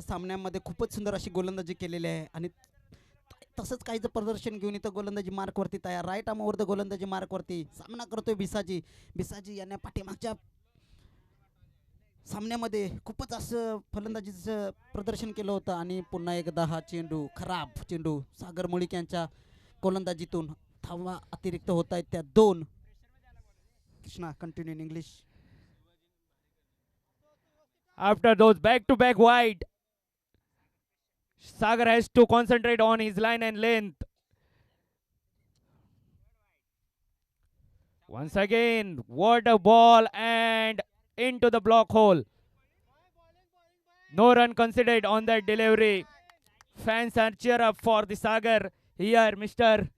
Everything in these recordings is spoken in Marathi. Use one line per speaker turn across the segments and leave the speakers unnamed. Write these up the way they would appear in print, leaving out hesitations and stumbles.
सामन्यामध्ये खूपच सुंदर अशी गोलंदाजी केलेली आहे आणि तसंच काहीच प्रदर्शन घेऊन इथं गोलंदाजी मार्कवरती तयार. राईट आर्मवर द गोलंदाजी मार्कवरती सामना करतोय बिसाजी. बिसाजी यांनी पाठीमागच्या सामन्यामध्ये खूपच असं फलंदाजीचं प्रदर्शन केलं होतं आणि पुन्हा एकदा हा चेंडू खराब चेंडू सागर मुळीक यांच्या गोलंदाजीतून धावा अतिरिक्त होत आहेत त्या 2. Krishna continue in English.
After those back-to-back wide, Sagar has to concentrate on his line and length. Once again, what a ball and into the block hole. No run considered on that delivery. Fans are cheer up for the Sagar here, Mr.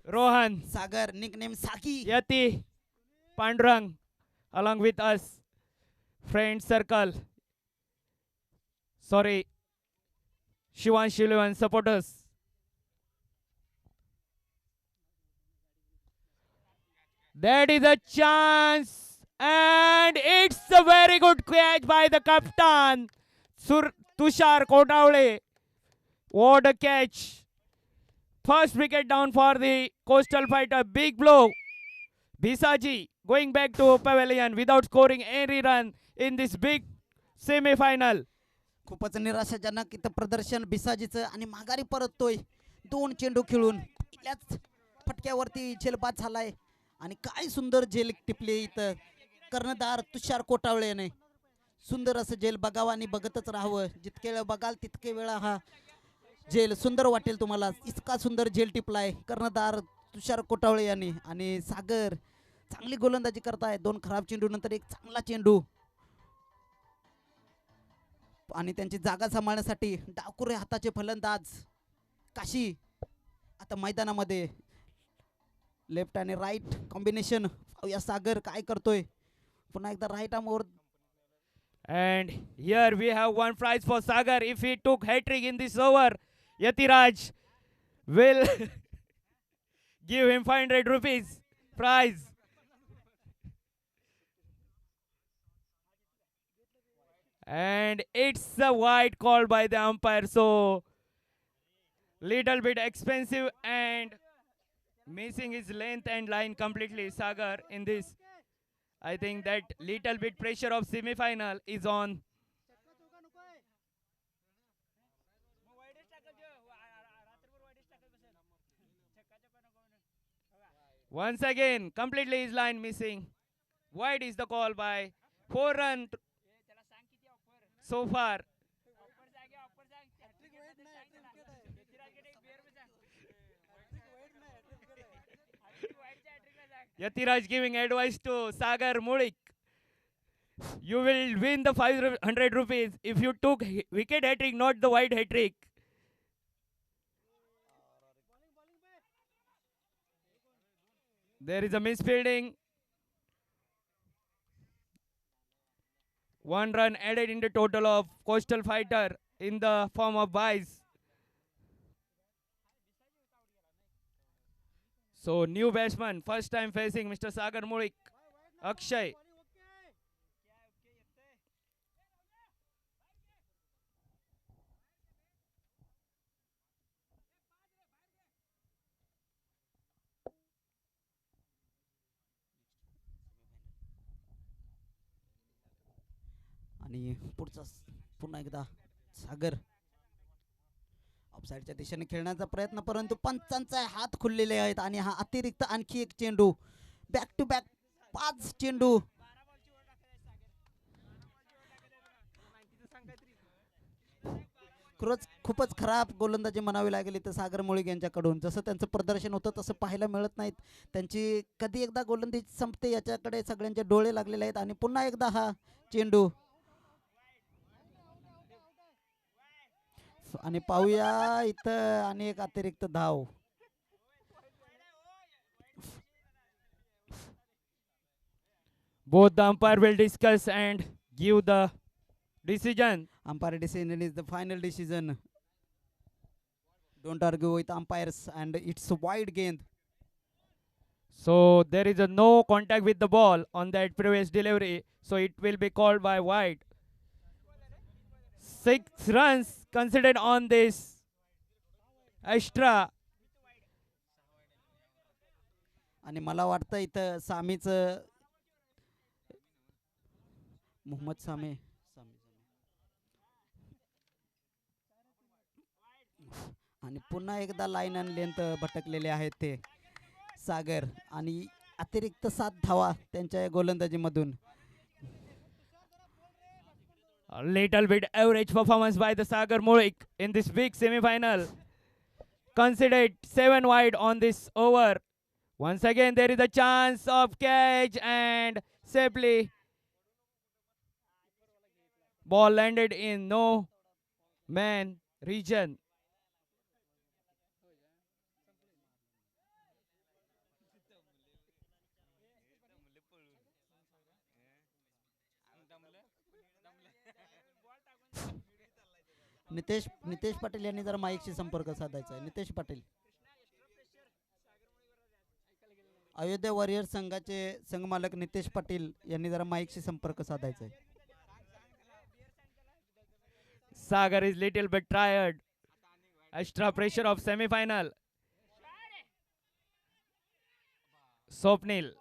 Rohan
Sagar nickname साकी.
Yati Pandurang along with us. Friend circle. Sorry. Shivan Shilvan supporters. That is a chance. And it's a very good catch by the captain. Tushar Kotavle. What a catch. First wicket down for the Coastal Fighter. Big blow. Bisaji going back to pavilion without scoring any run in this big semi-final.
खूपच निराशाजनक इथं प्रदर्शन बिसाजीचं आणि माघारी परततोय 2 चेंडू खेळून. पहिल्याच फटक्यावरती झेलबाद झालाय आणि काय सुंदर झेल टिपली इथं कर्णधार तुषार कोटावळे याने. सुंदर असं झेल बघावं आणि बघतच राहावं. जितके वेळ बघाल तितके वेळा हा झेल सुंदर वाटेल तुम्हाला. इतका सुंदर झेल टिपलाय कर्णधार तुषार कोटावळे यांनी. आणि सागर चांगली गोलंदाजी करताय. 2 खराब चेंडू नंतर एक चांगला चेंडू आणि त्यांची जागा सांभाळण्यासाठी डावकुरे हाताचे फलंदाज काशी आता मैदानामध्ये. लेफ्ट आणि राईट कॉम्बिनेशन. या सागर काय करतोय. पुन्हा एकदा right आर्मवर.
And here we have one prize for Sagar. If he took hat-trick in this over, Yatiraj will give him 500 rupees prize. And it's a wide call by the umpire. So little bit expensive and missing his length and line completely, Sagar, in this. I think that little bit pressure of semi-final is on. Once again, completely his line missing. Wide is the call by 4 run so far. Yatiraj giving advice to Sagar Mulik. You will win the 500 rupees if you took wicket hat-trick, not the wide hat-trick. There is a misfielding. 1 run added in the total of Coastal Fighter in the form of buys. So new batsman, first time facing Mr. Sagar Mulik, Akshay.
आणि पुढचा पुन्हा एकदा सागर ऑफसाईडच्या दिशेने खेळण्याचा प्रयत्न परंतु पंचांचे हात खुललेले आहेत आणि हा अतिरिक्त आणखी एक चेंडू. बॅक टू बॅक 5 चेंडू. खूपच खराब गोलंदाजी म्हणावी लागेल इथं सागर मुळीक यांच्याकडून. जसं त्यांचं प्रदर्शन होतं तसं पाहायला मिळत नाहीत. त्यांची कधी एकदा गोलंदाजी संपते याच्याकडे सगळ्यांचे डोळे लागलेले आहेत. आणि पुन्हा एकदा हा चेंडू आणि पाहूया इथं आणि एक अतिरिक्त धाव.
Both the umpire will discuss and give the decision.
Umpire decision is the final decision. Don't argue with umpires and it's a wide gain.
So there is a no contact with the ball on that previous delivery. So it will be called by wide. 6 runs considered on this extra.
आणि मला वाटतं इथं सामीच मोहम्मद सामी आणि पुन्हा एकदा लाईन आणि लेंथ भटकलेले आहेत ते सागर आणि अतिरिक्त 7 धावा त्यांच्या गोलंदाजीमधून.
A little bit average performance by the Sagar Mulik in this big semi-final. Considered 7 wide on this over. Once again, there is a chance of catch and safely ball landed in no man region.
Nitesh Patil यांनी जरा माईकशी संपर्क साधायचा आहे. नितेश पाटील, अयोध्या वॉरियर संघाचे संघमालक नितेश पाटील यांनी जरा माईकशी संपर्क साधायचा आहे.
Sagar is little bit tired. Extra pressure of semi-final. Swapnil,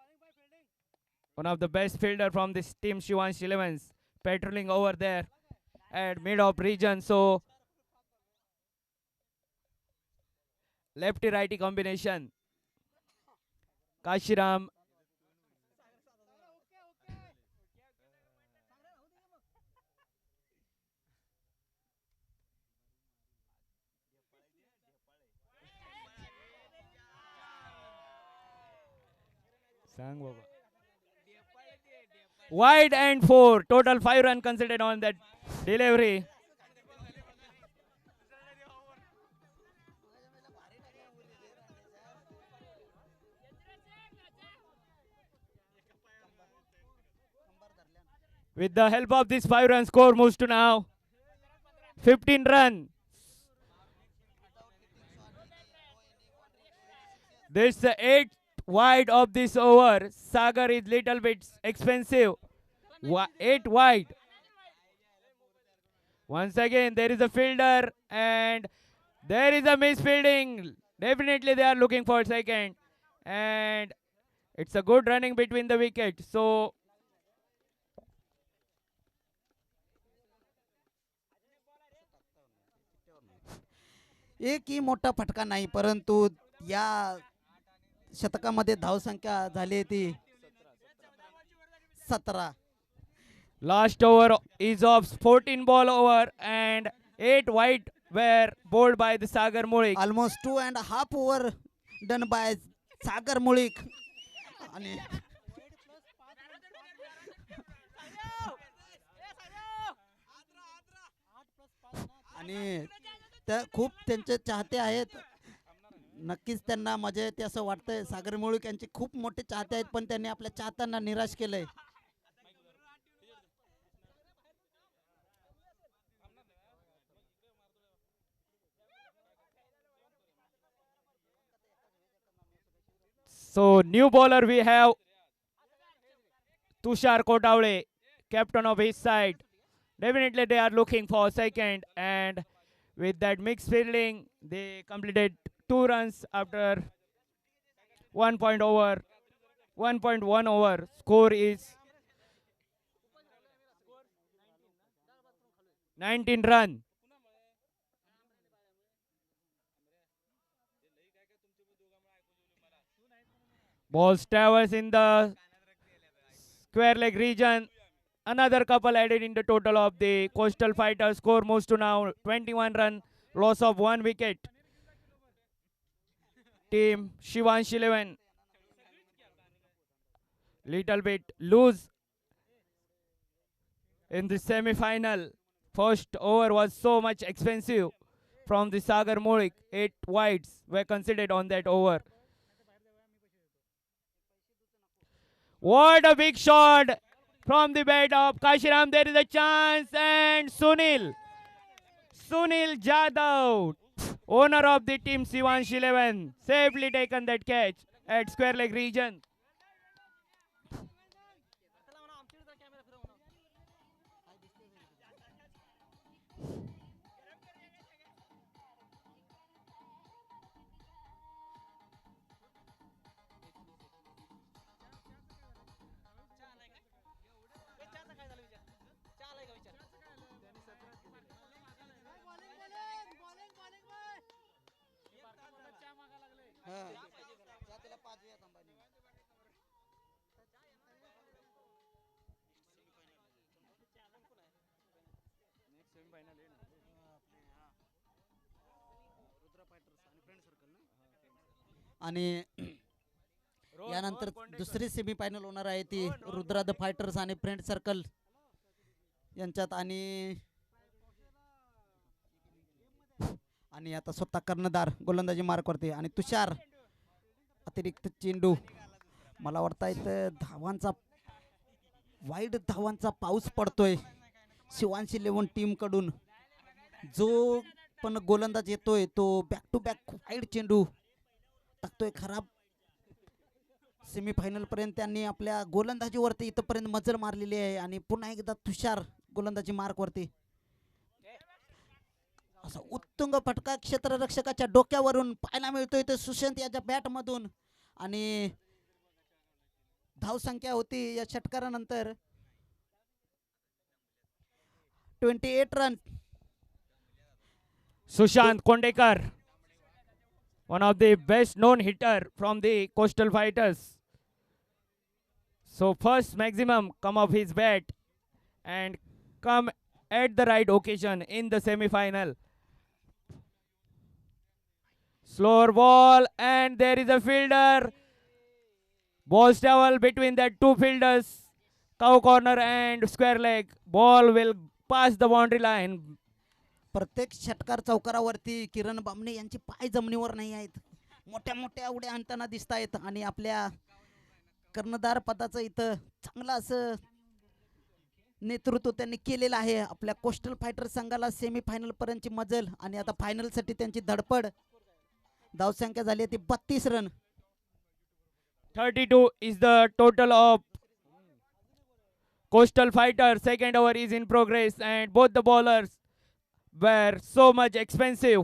one of the best fielder from this team Shivansh 11s, patrolling over there at mid of region. So lefty righty combination. Kashiram Sang Baba. Wide and 4. Total 5 run considered on that delivery. With the help of this 5 run score moves to now 15 run. This is the 8th wide of this over. Sagar is little bit expensive. 8 wide. Once again, there is a fielder and there is a misfielding. Definitely they are looking for second. And it's a good running between the wickets. So
एकही मोठा फटका नाही, परंतु या शतकामध्ये धावसंख्या झाली ती 17.
last over is of 14 ball over and 8 wide were bowled by the Sagar Mulik.
Almost 2.5 over done by Sagar Mulik. आणि आणि त्या खूप त्यांचे चाहते आहेत. नक्कीच त्यांना मजा येते असं वाटतंय. सागर मुळीक यांचे खूप मोठे चाहते आहेत, पण त्यांनी आपल्या चाहत्यांना निराश केलंय.
So new bowler we have Tushar Kotavle, captain of his side. Definitely they are looking for second, and with that mixed fielding they completed 2 runs after 1.1 over. Score is 19 run. Ball towers in the square leg region. Another couple added in the total of the Coastal Fighters. Score moves to now 21 run. Loss of 1 wicket. Team Shivansh 11. Little bit loose in the semi-final. First over was so much expensive from the Sagar Mulik. 8 wides were considered on that over. What a big shot from the bat of Kashiram. There is a chance, and Sunil Jadhav, owner of the team Shivansh 11, safely taken that catch at square leg region.
आणि यानंतर दुसरी सेमीफायनल होणार आहे ती रुद्रा द फायटर्स आणि फ्रेंड सर्कल यांच्यात. आणि आता स्वतः कर्णधार गोलंदाजी मार्कवरती आणि तुषार अतिरिक्त चेंडू. मला वाटतं इथं धावांचा वाईट धावांचा पाऊस पडतोय शिवांशी 11 टीम कडून. जो पण गोलंदाज येतोय तो बॅक टू बॅक वाईट चेंडू टाकतोय. खराब सेमीफायनल पर्यंत त्यांनी आपल्या गोलंदाजीवरती इथपर्यंत मजल मारलेली आहे. आणि पुन्हा एकदा तुषार गोलंदाजी मार्कवरती. असा उत्तुंग फटका क्षेत्ररक्षकाच्या डोक्यावरून पाहायला मिळतोय ते सुशांत याच्या बॅट मधून. आणि धावसंख्या होती या षटकारानंतर 28 run.
Sushant Kondekar, one of the best known hitter from the Coastal Fighters. So first maximum come off his bat and come at the right occasion in the semi-final. Slower ball and there is a fielder. Ball travel between the two fielders. Cow corner and square leg. Ball will pass the boundary line.
प्रत्येक षटकार चौकारावरती किरण बामणे यांचे पाय जमिनीवर नाही आहेत. मोठ्या मोठ्या उड्या आणताना दिसत आहेत. आणि आपल्या कर्णधार पदाचं इथं चांगलं असं नेतृत्व त्यांनी केलेलं आहे. आपल्या कोस्टल फायटर संघाला सेमीफायनल पर्यंतची मजल आणि आता फायनल साठी त्यांची धडपड. धावसंख्या झाली ती 32 run.
32 is the total of Coastal Fighters. Second over is in progress and both the bowlers were so much expensive.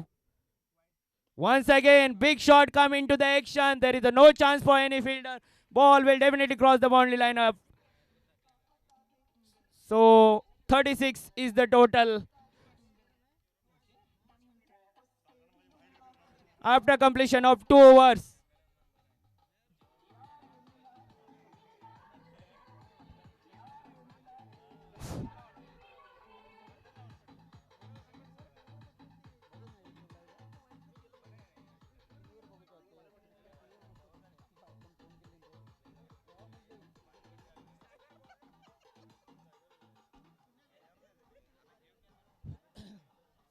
Once again, big shot come into the action. There is a no chance for any fielder. Ball will definitely cross the boundary line up. So 36 is the total. After completion of 2 overs.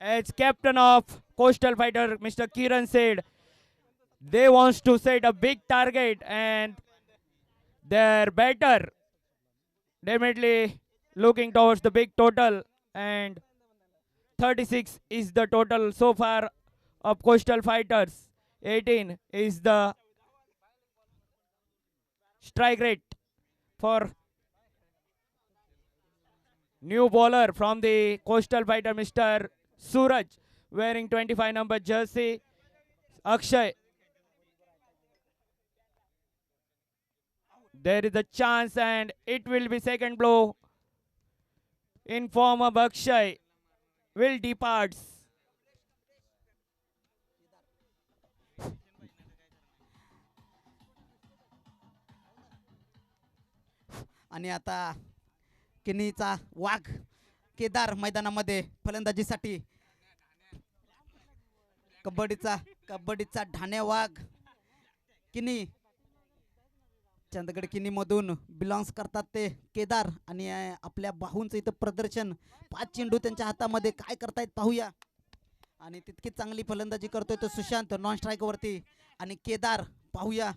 As captain of Coastal Fighter, Mr. Kiran said, they wants to set a big target and their batter definitely looking towards the big total, and 36 is the total so far of Coastal Fighters. 18 is the strike rate for new bowler from the Coastal Fighter, Mr. Suraj, wearing 25 number jersey. Akshay. There is a chance and it will be second blow in form of Akshay. Will departs.
आणि आता किनीचा वाघ केदार मैदानामध्ये फलंदाजीसाठी. कबड्डीचा ढाण्या वाघ किनी चंदगड किनी मधून बिलॉंग्स करतात ते केदार. आणि आपल्या बाहूंचं इथं प्रदर्शन. 5 चेंडू त्यांच्या हातामध्ये काय करतायत पाहूया. आणि तितकी चांगली फलंदाजी करतोय तो सुशांत नॉन स्ट्राईक वरती. आणि केदार पाहूया.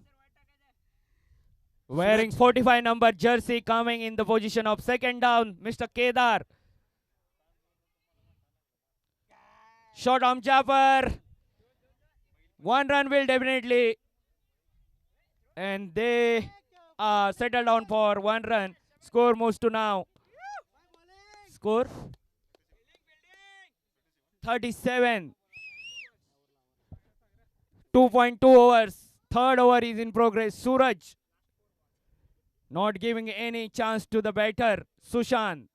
Wearing 45 number jersey, coming in the position of second down, Mr. Kedar. Shot on Jafar. 1 run will definitely. And they are settled down for 1 run. Score moves to now. Score 37. 2.2 overs. Third over is in progress. Suraj not giving any chance to the batter, Sushant.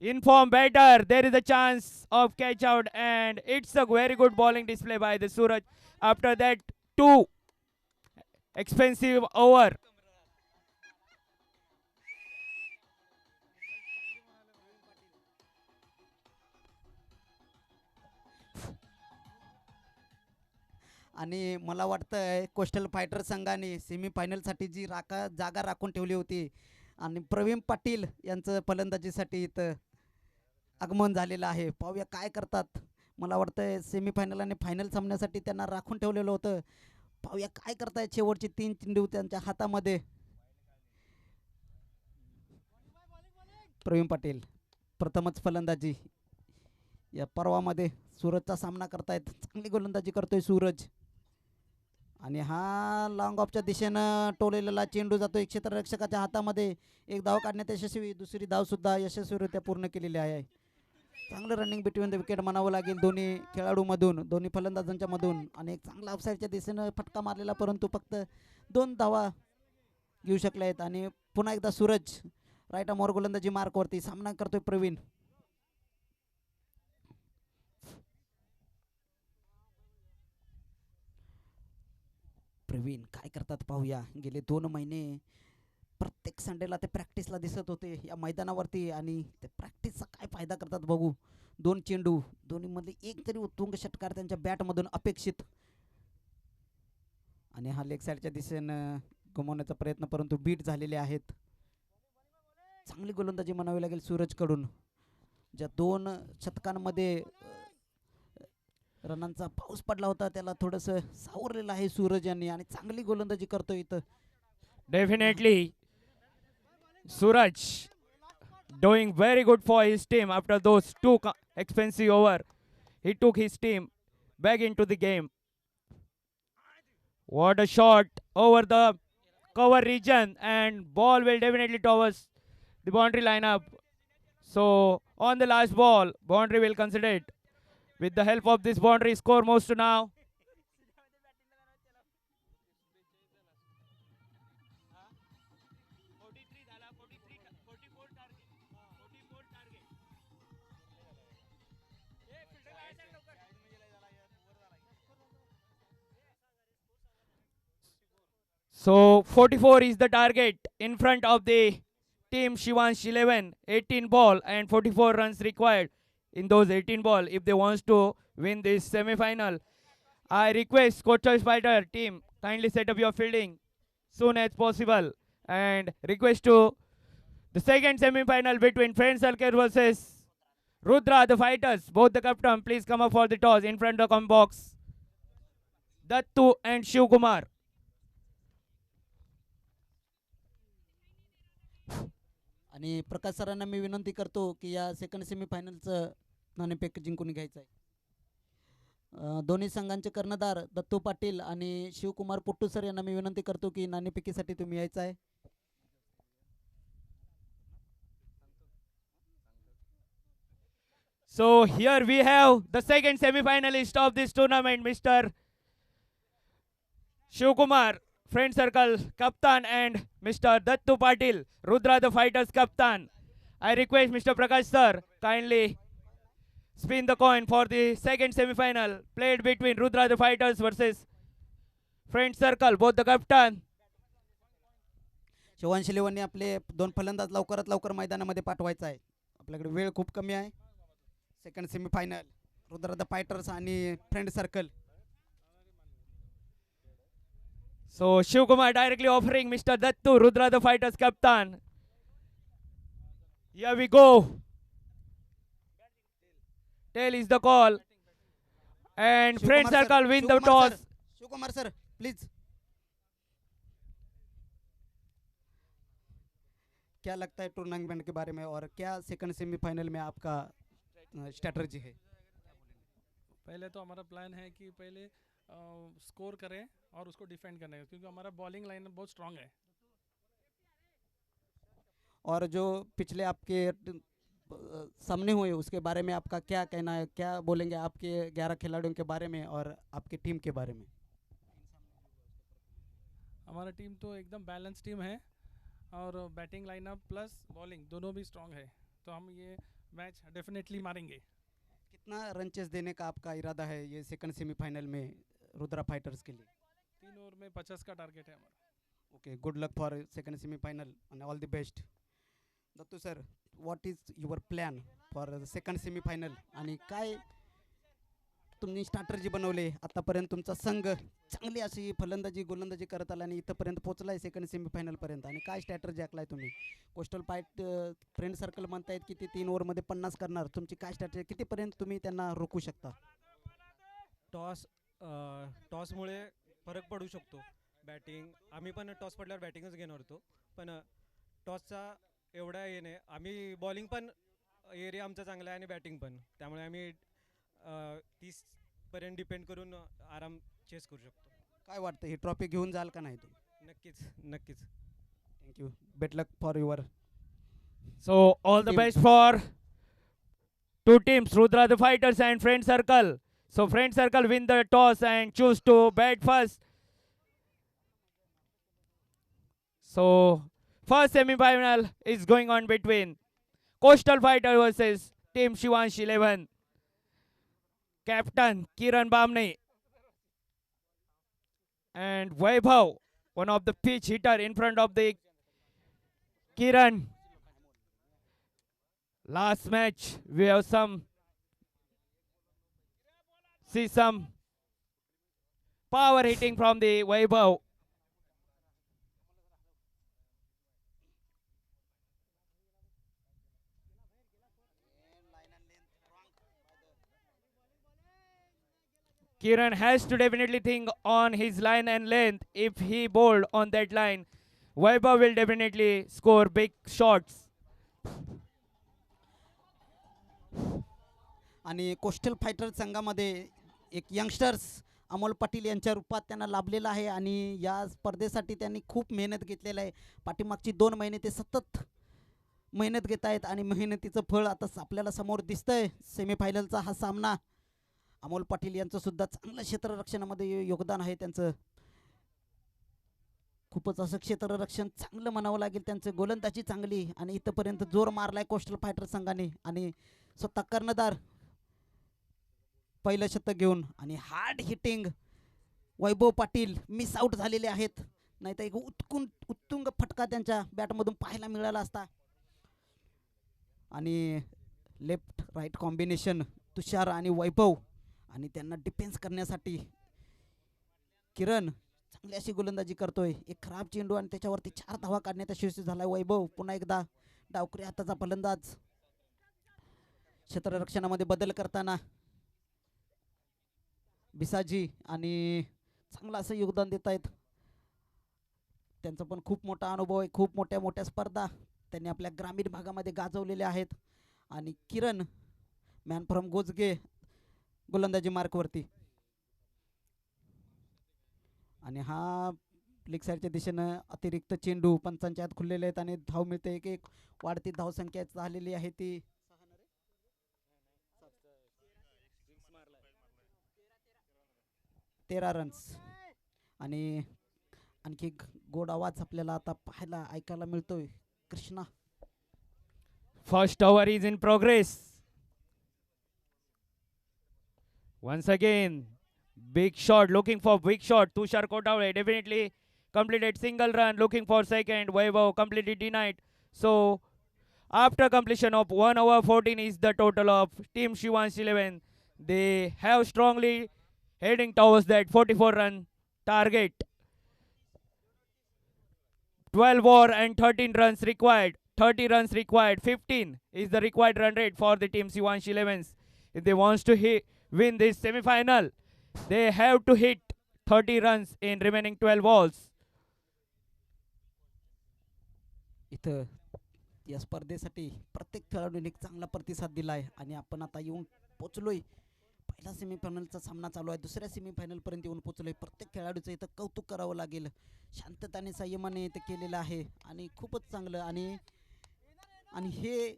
Inform batter, there is a chance of catch out and it's a very good bowling display by the Suraj. After that, 2 expensive over.
आणि मला वाटतंय कोस्टल फायटर संघाने सेमीफायनलसाठी जी जागा राखून ठेवली होती आणि प्रवीण पाटील यांचं फलंदाजीसाठी इथं आगमन झालेलं आहे. पाहूया काय करतात. मला वाटतंय सेमीफायनल आणि फायनल सामन्यासाठी त्यांना राखून ठेवलेलं होतं. पाहूया काय करतायत. शेवटचे 3 चेंडू त्यांच्या हातामध्ये. प्रवीण पाटील प्रथमच फलंदाजी या पर्वामध्ये सूरजचा सामना करतायत. चांगली गोलंदाजी करतोय सूरज आणि हा लॉंग ऑफच्या दिशेनं टोलेलेला चेंडू जातोय क्षेत्ररक्षकाच्या हातामध्ये. एक धाव काढण्यात यशस्वी, दुसरी धाव सुद्धा यशस्वीरित्या पूर्ण केलेली आहे. चांगलं रनिंग बिटवीन द विकेट म्हणावं लागेल दोन्ही खेळाडूमधून, दोन्ही फलंदाजांच्या मधून. आणि एक चांगला ऑफसाईडच्या दिशेनं फटका मारलेला, परंतु फक्त 2 धावा घेऊ शकल्या आहेत. आणि पुन्हा एकदा सूरज राईट आर्मवर गोलंदाजी मार्कवरती सामना करतोय प्रवीण. प्रवीण काय करतात पाहूया. गेले 2 महिने प्रत्येक संडेला ते प्रॅक्टिसला दिसत होते या मैदानावरती आणि ते प्रॅक्टिसचा काय फायदा करतात बघू. 2 चेंडू, दोन्हीमध्ये एक तरी उत्तुंग षटकार त्यांच्या बॅटमधून अपेक्षित. आणि हा लेग साईडच्या दिशेनं गमवण्याचा प्रयत्न, परंतु बीट झालेले आहेत. चांगली गोलंदाजी म्हणावी लागेल सूरजकडून. ज्या 2 शतकांमध्ये रनांचा पाऊस पडला होता त्याला थोडंसं सावरलेलं आहे सूरज यांनी आणि चांगली गोलंदाजी करतोय इथं.
Definitely, Suraj doing very good for his team after those 2 expensive over. He took his team back into the game. What a shot over the cover region, and ball will definitely towards the boundary lineup. So on the last ball, boundary will consider it. With the help of this boundary, score moves to now. So 44 is the target in front of the team Shivansh 11. 18 ball and 44 runs required in those 18 ball if they wants to win this semi-final. I request Coach Spider team kindly set up your fielding soon as possible and request to the second semi-final between Friend Circle versus Rudra the fighters. Both the captain please come up for the toss in front of the comment box. Dattu and Shiv Kumar.
आणि प्रकाश सरांना मी विनंती करतो की या सेकंड सेमीफायनलचं नाणेफेक जिंकून घ्यायचं आहे. दोन्ही संघांचे कर्णधार दत्तू पाटील आणि शिवकुमार पुट्टू सर यांना मी विनंती करतो की नाणेफेकीसाठी तुम्ही यायचं आहे.
So here we have the second semi-finalist of this tournament, Mr. Shivkumar, Friend Circle Captain, and Mr. Dattu Patil, Rudra the Fighters Captain. I request Mr. Prakash sir kindly spin the coin for the second semi-final played between Rudra the Fighters versus Friend Circle, both the captain.
Shivansh लेवनने आपले 2 फलंदाज लवकरात लवकर मैदानामध्ये पाठवायचा आहे. आपल्याकडे वेळ खूप कमी आहे. Second semifinal Rudra the fighters आणि friend circle.
So Shivkumar directly offering Mr. Dattu, Rudra the Fighters Captain. Here we go. Tail is the call. And Friend Circle win the toss.
Shivkumar sir please. क्या लगता है टूर्नामेंट के बारे में और क्या सेकंड सेमीफाइनल में आपका स्ट्रैटेजी है?
पहले तो हमारा प्लान है कि पहले स्कोर करें और उसको डिफेंड करने का, क्योंकि हमारा बॉलिंग लाइन बहुत स्ट्रांग है.
और जो पिछले आपके सामने हुए उसके बारे में आपका क्या कहना है? क्या बोलेंगे आपके 11 खिलाड़ियों के बारे में और आपकी टीम के बारे में?
हमारा टीम तो एकदम बैलेंस टीम है और बैटिंग लाइनअप प्लस बॉलिंग दोनों भी स्ट्रांग है, तो हम ये मैच डेफिनेटली मारेंगे.
कितना रन चेस देने का आपका इरादा है ये सेकंड सेमीफाइनल में रुद्रा फाइटर्स के लिए?
3 ओवर में 50 का टारगेट है हमारा.
Okay, good luck for second semifinal and all the best. Dattu sir, what is your plan for the second semifinal? आणि काय तुम्ही स्ट्रॅटर्जी बनवले आतापर्यंत तुमचा संघ चांगली अशी फलंदाजी गोलंदाजी करत आला आणि इथंपर्यंत पोहोचलाय सेकंड सेमीफायनल पर्यंत आणि काय स्ट्रॅटर्जी आखलाय तुम्ही कोस्टल फाईट फ्रेंड सर्कल म्हणतायत की ते 3 ओव्हरमध्ये 50 करणार तुमची काय स्ट्रॅटर्जी कितीपर्यंत तुम्ही त्यांना रोखू शकता
टॉसमुळे फरक पडू शकतो बॅटिंग आम्ही पण टॉस पडल्यावर बॅटिंगच घेणार होतो पण टॉसचा एवढा हे नाही आम्ही बॉलिंग पण एरिया आमचा चांगला आहे आणि बॅटिंग पण त्यामुळे आम्ही 30पर्यंत डिपेंड करून आराम चेस करू शकतो
काय वाटतं ही ट्रॉफी घेऊन जाल का नाही तुम्ही
नक्कीच
thank you best luck for your
So all the
Team.
best for two teams, Rudra the Fighters and Friend Circle. So Friend Circle win the toss and choose to bat first. So first semi-final is going on between Coastal Fighter versus Team Shivansh 11. Captain Kiran Bamne and Vaibhav, one of the pitch hitter in front of the Kiran. Last match, we have see some power hitting from the Vaibhav. Kiran has to definitely think on his line and length. If he bowled on that line, Vaibhav will definitely score big shots.
आणि कोस्टल फायटर संघामध्ये एक यंगस्टर्स अमोल पाटील यांच्या रूपात त्यांना लाभलेला आहे आणि या स्पर्धेसाठी त्यांनी खूप मेहनत घेतलेलं आहे पाठीमागची 2 महिने ते सतत मेहनत घेत आहेत आणि मेहनतीचं फळ आता आपल्याला समोर दिसतंय सेमीफायनलचा हा सामना अमोल पाटील यांचं सुद्धा चांगलं क्षेत्ररक्षणामध्ये योगदान आहे त्यांचं खूपच असं क्षेत्ररक्षण चांगलं म्हणावं लागेल त्यांचं गोलंदाजी चांगली आणि इथंपर्यंत जोर मारलाय कोस्टल फायटर संघाने आणि स्वतः कर्णधार पहिलं शतक घेऊन आणि हार्ड हिटिंग वैभव पाटील मिस आउट झालेले आहेत नाही तर एक उत्तुंग फटका त्यांच्या बॅटमधून पाहायला मिळाला असता आणि लेफ्ट राईट कॉम्बिनेशन तुषार आणि वैभव आणि त्यांना डिफेन्स करण्यासाठी किरण चांगली अशी गोलंदाजी करतोय एक खराब चेंडू आणि त्याच्यावरती 4 धावा काढण्यात यशस्वी झालाय वैभव पुन्हा एकदा डावखुरी हाताचा फलंदाज क्षेत्ररक्षणामध्ये बदल करताना बिसाजी आणि चांगलं असं योगदान देत आहेत त्यांचा पण खूप मोठा अनुभव आहे खूप मोठ्या स्पर्धा त्यांनी आपल्या ग्रामीण भागामध्ये गाजवलेल्या आहेत आणि किरण मॅन फ्रॉम गोजगे गोलंदाजी मार्कवरती आणि हा लेग साईडच्या दिशेनं अतिरिक्त चेंडू पंचांच्या आत खुललेले आहेत आणि धाव मिळते एक वाढती धावसंख्या झालेली आहे ती 13 रन्स आणि आणखी गोड आवाज आपल्याला आता पाहायला ऐकायला मिळतोय Krishna
First over is in progress. Once again, big shot, looking for big shot. Tushar Kotawale definitely completed single run, looking for second. Vaibhav completely denied. So, after completion of 1 over 14 is the total of Team Shivansh 11. They have strongly heading towards that 44-run target. 12 over and 13 runs required. 30 runs required. 15 is the required run rate for the Team Shivansh 11s. If they wants to win this semi-final, they have to hit 30 runs in remaining 12 balls.
इथं या स्पर्धेसाठी प्रत्येक खेळाडूने एक चांगला प्रतिसाद दिलाय आणि आपण आता येऊन पोचलोय पहिला सेमीफायनलचा सामना चालू आहे दुसऱ्या सेमीफायनल पर्यंत येऊन पोचलोय प्रत्येक खेळाडूचं इथं कौतुक करावं लागेल शांतताने संयमाने इथं केलेलं आहे आणि खूपच चांगलं आणि हे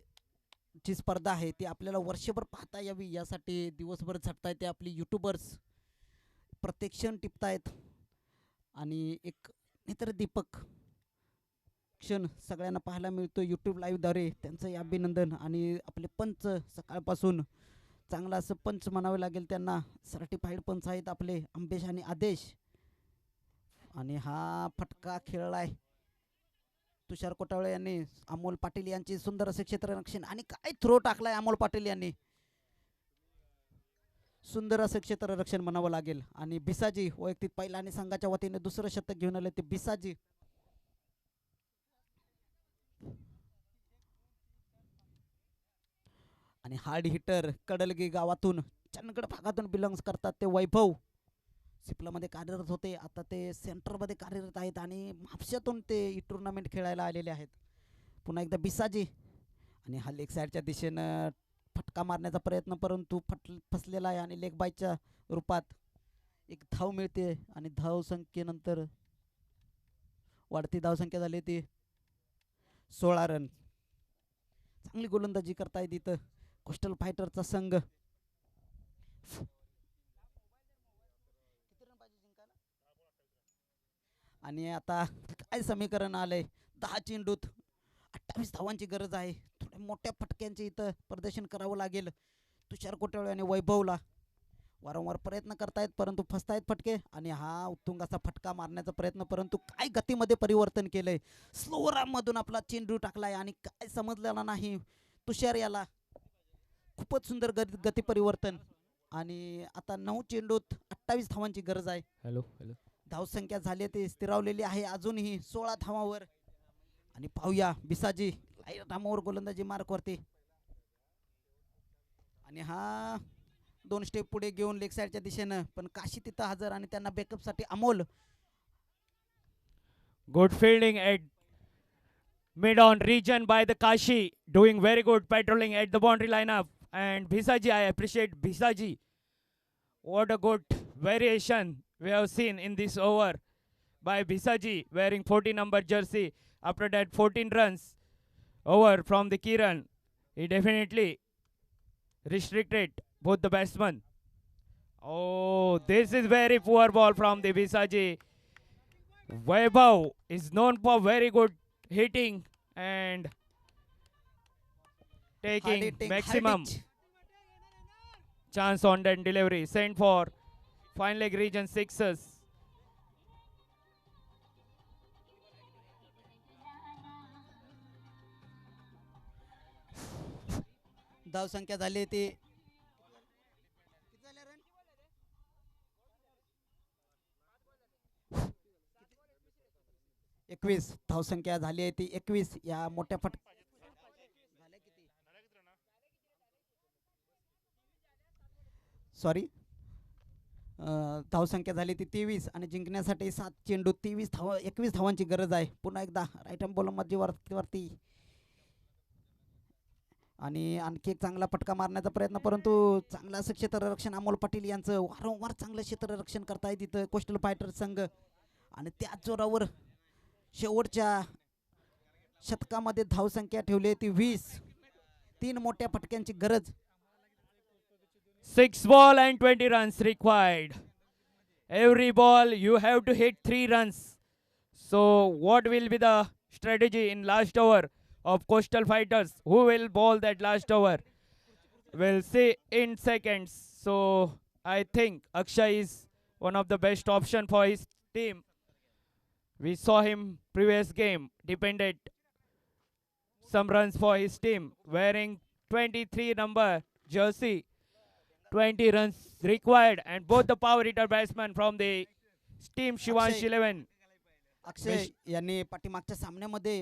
जी स्पर्धा आहे ती आपल्याला वर्षभर पाहता यावी यासाठी दिवसभर झटतायत ते आपली यूट्यूबर्स प्रत्येक क्षण टिपतायत आणि एक नेत्र दीपक क्षण सगळ्यांना पाहायला मिळतो यूट्यूब लाईव्हद्वारे त्यांचं अभिनंदन आणि आपले पंच सकाळपासून चांगला असं पंच म्हणावे लागेल त्यांना सर्टिफाईड पंच आहेत आपले अंबेश आणि आदेश आणि हा फटका खेळलाय तुषार कोटावळे यांनी अमोल पाटील यांची सुंदर असे क्षेत्ररक्षण आणि काय थ्रो टाकलाय अमोल पाटील यांनी सुंदर असं क्षेत्ररक्षण म्हणावं लागेल. आणि बिसाजी वैयक्तिक पहिला आणि संघाच्या वतीने दुसरं शतक घेऊन आले ते बिसाजी. आणि हार्ड हिटर कडलगी गावातून चंदगड भागातून बिलॉंग्स करतात ते वैभव. सिपलामध्ये कार्यरत होते, आता ते सेंटरमध्ये कार्यरत आहेत आणि म्हापशातून ते ही टुर्नामेंट खेळायला आलेले आहेत. पुन्हा एकदा बिसाजी आणि हा लेग साईडच्या दिशेनं फटका मारण्याचा प्रयत्न परंतु फसलेला आहे आणि लेग बायच्या रूपात एक धाव मिळते आणि धाव संख्येनंतर वाढती धावसंख्या झाली ती 16 रन. चांगली गोलंदाजी करतायत इथं कोस्टल फायटरचा संघ. आणि आता काय समीकरण आलंय, 10 चेंडूत 28 धावांची गरज आहे. थोड्या मोठ्या फटक्यांचे इथं प्रदर्शन करावं लागेल तुषार कोटावळे आणि वैभवला. वारंवार प्रयत्न करतायत परंतु फसतायत फटके आणि हा उत्तुंग असा फटका मारण्याचा प्रयत्न परंतु काय गतीमध्ये परिवर्तन केलंय. स्लोअर मधून आपला चेंडू टाकलाय आणि काय समजलेला नाही तुषार याला. खूपच सुंदर गती परिवर्तन आणि आता 9 चेंडूत 28 धावांची गरज आहे.
Hello hello.
धावसंख्या झाली ती स्थिरावलेली आहे अजूनही 16 धावांवर. आणि पाहूया बिसाजी धावांवर गोलंदाजी मार्कवरती आणि हा 2 स्टेप पुढे घेऊन लेग साईडच्या दिशेनं पण काशी तिथं हजर आणि त्यांना बॅकअप साठी Amol.
Good fielding at mid-on region by the Kashi, doing very good patrolling at the boundary lineup. And Bhisaji, I appreciate Bhisaji. What a good variation we have seen in this over by Bhisaji, wearing 40 number jersey. After that, 14 runs over from the Kiran. He definitely restricted both the batsmen. Oh, this is very poor ball from the Bhisaji. Vaibhav is known for very good hitting and taking
hitting,
maximum
hard hitch.
chance on that delivery. Sent for fine leg region sixes.
धावसंख्या झाली ती 21. धावसंख्या झाली आहे ती 21 या मोठ्या सॉरी धावसंख्या झाली ती 23 आणि जिंकण्यासाठी 7 चेंडू 21 धावांची गरज आहे. पुन्हा एकदा राईट हँड बॉलर मध्यवरती आणि आणखी एक चांगला फटका मारण्याचा प्रयत्न परंतु चांगलं असं क्षेत्ररक्षण अमोल पाटील यांचं वारंवार चांगलं क्षेत्ररक्षण करतायत तिथं कोस्टल फायटर संघ. आणि त्याच जोरावर शेवटच्या शतकामध्ये धावसंख्या ठेवली ती 20. 3 मोठ्या फटक्यांची गरज.
6 ball and 20 runs required. Every ball you have to hit 3 runs. So what will be the strategy in last over of Coastal Fighters? Who will bowl that last over? We'll see in seconds. So I think Akshay is one of the best option for his team. We saw him previous game depended some runs for his team wearing 23 number jersey. 20 runs required and both the power hitter batsmen from the team Shivansh 11.
अक्षय यांनी पाठीमागच्या सामन्यामध्ये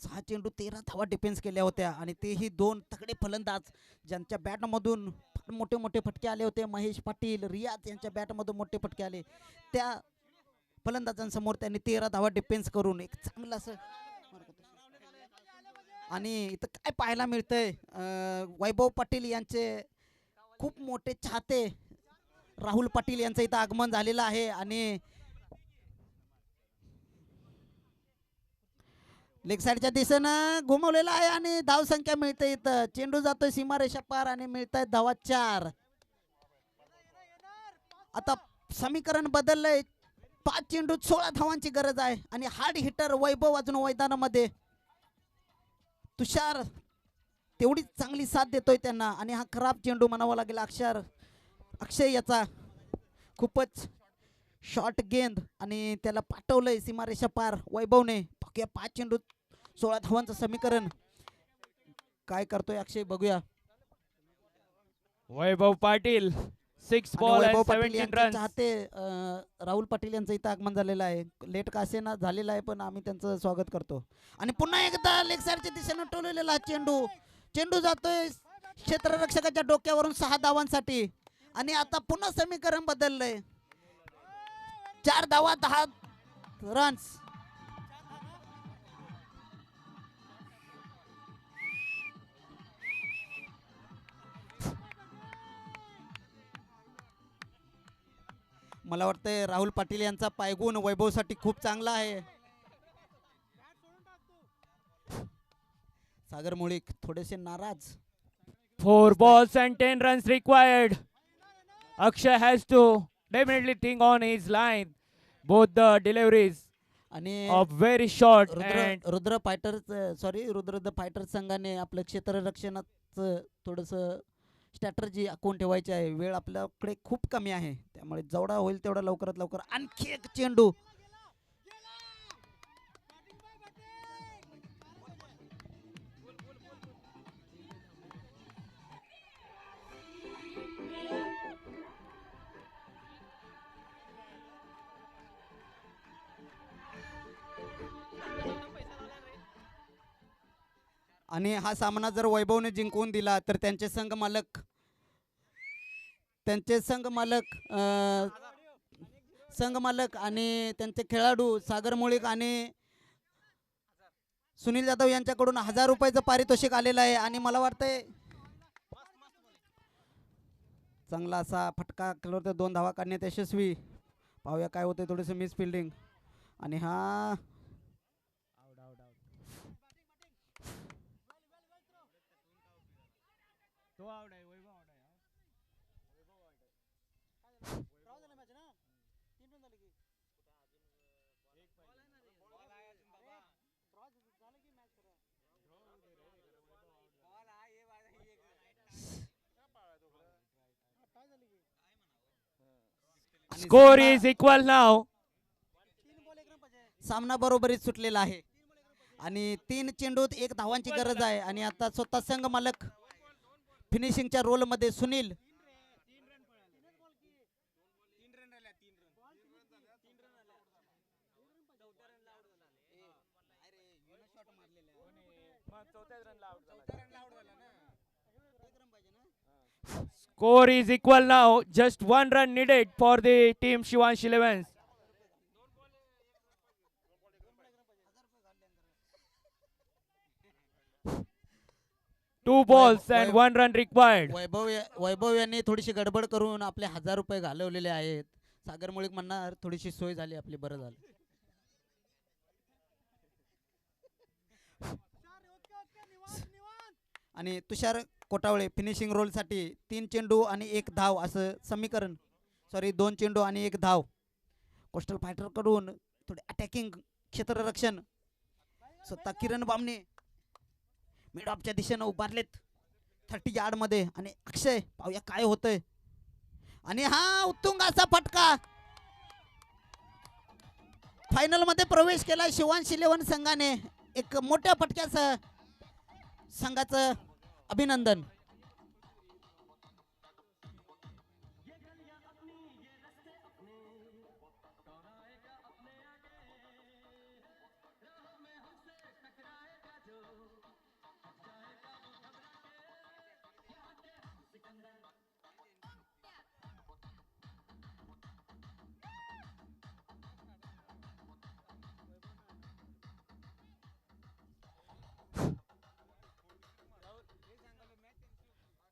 6 चेंडू 13 धावा डिफेन्स केल्या होत्या आणि तेही 2 तगडे फलंदाज ज्यांच्या बॅटमधून मोठे मोठे फटके आले होते. महेश पाटील, रियाज यांच्या बॅटमधून मोठे फटके आले. त्या फलंदाजांसमोर त्यांनी 13 धावा डिफेन्स करून एक चांगलं असं. आणि इथं काय पाहायला मिळतंय वैभव पाटील यांचे खूप मोठे चाहते राहुल पाटील यांचं इथं आगमन झालेलं आहे आणि लेग साईडच्या दिशेनं घुमवलेला आहे आणि धाव संख्या मिळते इथं. चेंडू जातोय सीमारेषा पार आणि मिळत आहेत धावा 4. आता समीकरण बदललंय. 5 चेंडूत 16 धावांची गरज आहे आणि हार्ड हिटर वैभव अजून मैदानामध्ये. तुषार तेवढीच चांगली साथ देतोय त्यांना आणि हा खराब चेंडू म्हणावा लागेल अक्षय याचा. खूपच शॉर्ट गेंद आणि त्याला पाठवलंय सीमारेषा पार वैभवने. बघूया 5 चेंडू 16 धावांचं समीकरण काय करतोय अक्षय बघूया.
Vaibhav Patil 6
आणि
ball
वैभव
and
पाटील
17
यांचे
runs.
चाहते राहुल पाटील यांचं इथं आगमन झालेलं आहे. लेट का असेना झालेलं आहे, पण आम्ही त्यांचं स्वागत करतो. आणि पुन्हा एकदा लेग साईडच्या दिशेनं टोललेला हा चेंडू चेंडू जातोय क्षेत्ररक्षकाच्या डोक्यावरून 6 धावांसाठी. आणि आता पुन्हा समीकरण बदललंय. 4 धावा 10 रन्स. मला वाटतंय राहुल पाटील यांचा पायगुण वैभवसाठी खूप चांगला आहे. सागर मुळीक थोडेसे नाराज.
4 balls and 10 runs required. Akshay has to definitely think on his line. Both the deliveries
आणि
of very short and
Rudra fighters Rudra the fighters संघाने आपलं क्षेत्ररक्षणाचं थोडंसं स्ट्रॅटर्जी आखून ठेवायची आहे. वेळ आपल्याकडे खूप कमी आहे, त्यामुळे जेवढा होईल तेवढा लवकरात लवकर आणखी एक चेंडू. आणि हा सामना जर वैभवने जिंकवून दिला तर त्यांचे संघ मालक आणि त्यांचे खेळाडू सागर मुळीक आणि सुनील जाधव यांच्याकडून 1000 रुपयाचं पारितोषिक आलेलं आहे. आणि मला वाटतंय चांगला असा फटका केल्यावर 2 धावा काढण्यात यशस्वी. पाहूया काय होते. थोडेसे मिस फिल्डिंग आणि हा
score is equal now.
सामना बरोबरीत सुटलेला आहे आणि 3 चेंडूत 1 धावांची गरज आहे. आणि आता स्वतः संघ मालक फिनिशिंगच्या रोल मध्ये Sunil.
Score is equal now. Just 1 run needed for the team Shivansh 11. 2 balls and 1 run required.
वैभव यांनी थोडीशी गडबड करून आपले 1000 रुपये घालवलेले आहेत. सागर मुळीक म्हणणार थोडीशी सोय झाली आपली, बरं झालं. आणि तुषार कोटावळे फिनिशिंग रोल साठी 3 चेंडू आणि 1 धाव असं समीकरण. 2 चेंडू आणि 1 धाव. कोस्टल फायटर कडून थोडे अटॅकिंग क्षेत्ररक्षण. स्वतः किरण बामणे मिड ऑफच्या दिशेनं उभारलेत 30 यार्ड मध्ये. आणि अक्षय पाहूया काय होतंय. आणि हा उत्तुंग असा फटका. फायनल मध्ये प्रवेश केला शिवांश 11 संघाने. एक मोठ्या फटक्यासह संघाचं अभिनंदन.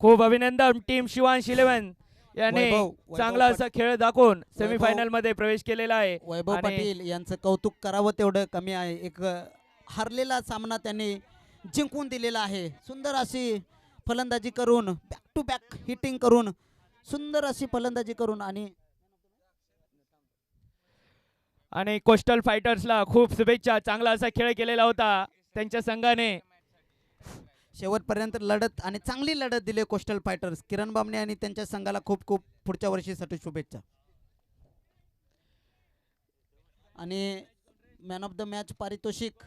खूप अभिनंदन टीम शिवांश 11 याने
वैभव
चांगला असा खेळ दाखवून सेमीफायनल मध्ये प्रवेश केलेला आहे.
वैभव
आणि
पाटील यांचं कौतुक करावं तेवढं कमी आहे. एक हरलेला सामना त्यांनी जिंकून दिलेला आहे. सुंदर अशी फलंदाजी करून बॅक टू बॅक हिटिंग करून सुंदर अशी फलंदाजी करून
आणि कोस्टल फायटर्सला खूप शुभेच्छा. चांगला असा खेळ केलेला होता त्यांच्या संघाने.
शेवटपर्यंत लढत आणि चांगली लढत दिली कोस्टल फायटर्स. किरण बामणे आणि त्यांच्या संघाला खूप खूप पुढच्या वर्षीसाठी शुभेच्छा. आणि मॅन ऑफ द मॅच पारितोषिक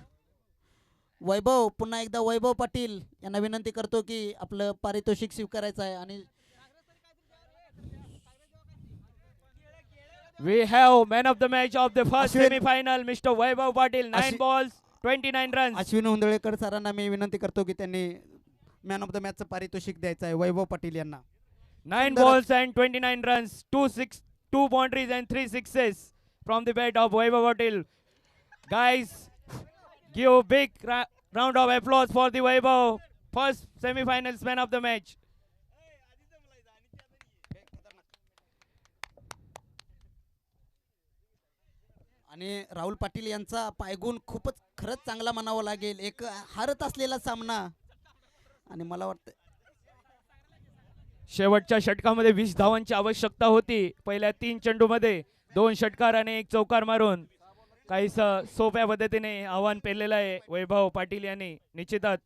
वैभव. पुन्हा एकदा वैभव पाटील यांना विनंती करतो की आपलं पारितोषिक स्वीकारायचं आहे. आणि
We have man of the match of the first
Ashwin.
semi-final, Mr. Vaibhav Patil. 9
Ashwin.
balls, 29 runs.
Ashwin हुंदळेकर सरांना मी विनंती करतो की त्यांनी मॅन ऑफ द मॅचचं पारितोषिक द्यायचं आहे वैभव पाटील यांना.
9
Sundar.
balls and 29 runs. 2 boundaries and 3 sixes from the bat of Vaibhav Patil. Guys, give a big round of applause for the Vaibhav. First semi-finals man of the match.
आणि राहुल पाटील यांचा पायगुण खूपच खरंच चांगला म्हणावा लागेल. एक हारत असलेला सामना आणि मला वाटतं
शेवटच्या षटकामध्ये 20 धावांची आवश्यकता होती. पहिल्या 3 चेंडूमध्ये 2 षटकार आणि 1 चौकार मारून काहीसं सोप्या पद्धतीने आव्हान पेललेलं आहे वैभव पाटील यांनी. निश्चितच